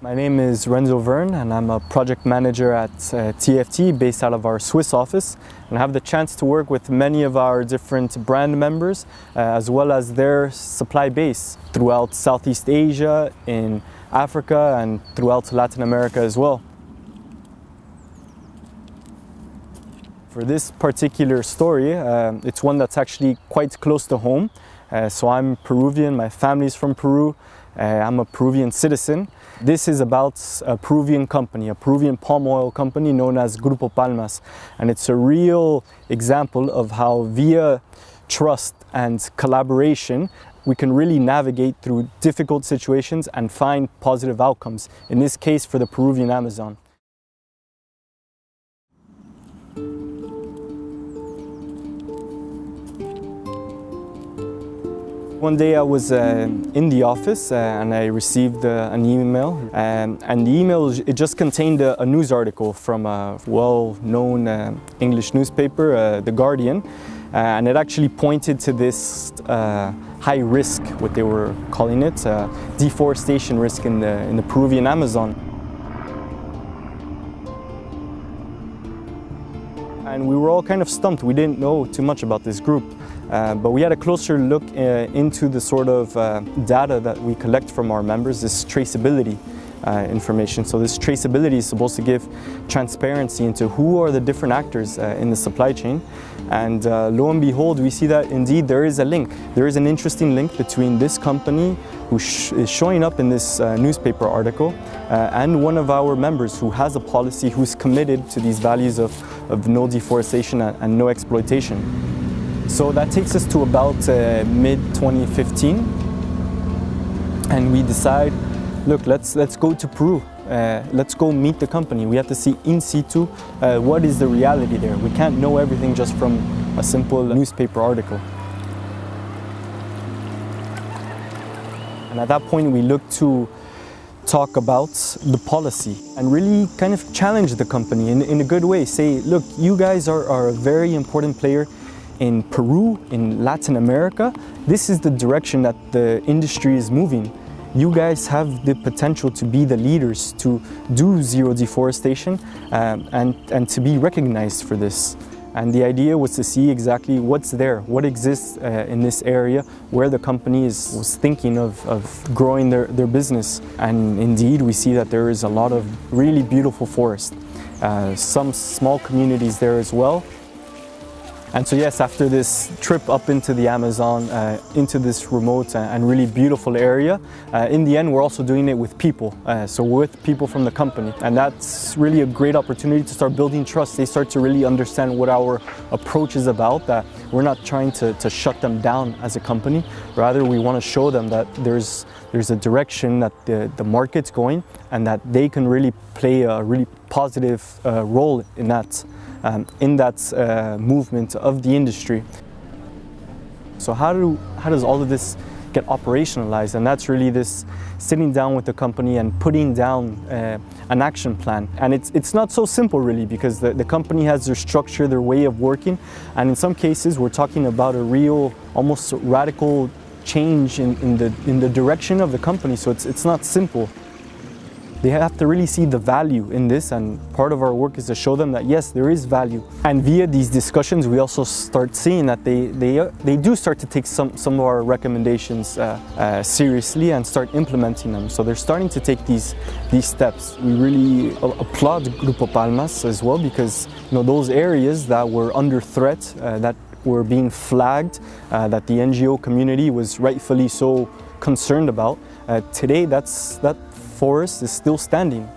My name is Renzo Verne and I'm a project manager at TFT based out of our Swiss office, and I have the chance to work with many of our different brand members as well as their supply base throughout Southeast Asia, in Africa and throughout Latin America as well. For this particular story, it's one that's actually quite close to home. So I'm Peruvian, my family's from Peru, I'm a Peruvian citizen. This is about a Peruvian company, a Peruvian palm oil company known as Grupo Palmas. And it's a real example of how via trust and collaboration, we can really navigate through difficult situations and find positive outcomes, in this case for the Peruvian Amazon. One day I was in the office and I received an email, and the email, it just contained a news article from a well-known English newspaper, The Guardian, and it actually pointed to this high risk, what they were calling it, deforestation risk in the Peruvian Amazon. And we were all kind of stumped. We didn't know too much about this group. But we had a closer look into the sort of data that we collect from our members, this traceability information. So this traceability is supposed to give transparency into who are the different actors in the supply chain. And lo and behold, we see that indeed there is a link. There is an interesting link between this company who is showing up in this newspaper article and one of our members who has a policy, who's committed to these values of no deforestation and no exploitation. So that takes us to about mid-2015, and we decide, look, let's go to Peru. Let's go meet the company. We have to see in situ what is the reality there. We can't know everything just from a simple newspaper article. And at that point, we look to talk about the policy and really kind of challenge the company in a good way. Say, look, you guys are a very important player in Peru, in Latin America. This is the direction that the industry is moving. You guys have the potential to be the leaders, to do zero deforestation and to be recognized for this. And the idea was to see exactly what's there, what exists in this area where the company was thinking of growing their business. And indeed, we see that there is a lot of really beautiful forest, some small communities there as well. And so yes, after this trip up into the Amazon, into this remote and really beautiful area, in the end we're also doing it with people, so with people from the company. And that's really a great opportunity to start building trust. They start to really understand what our approach is about, that we're not trying to shut them down as a company. Rather, we want to show them that there's a direction that the market's going and that they can really play a really positive role in that. Movement of the industry. So how does all of this get operationalized? And that's really this sitting down with the company and putting down an action plan. And it's not so simple really, because the company has their structure, their way of working, and in some cases we're talking about a real, almost radical change in the direction of the company. So it's not simple. They have to really see the value in this, and part of our work is to show them that yes, there is value. And via these discussions, we also start seeing that they do start to take some of our recommendations seriously and start implementing them. So they're starting to take these steps. We really applaud Grupo Palmas as well, because those areas that were under threat, that were being flagged, that the NGO community was rightfully so concerned about, today that forest is still standing.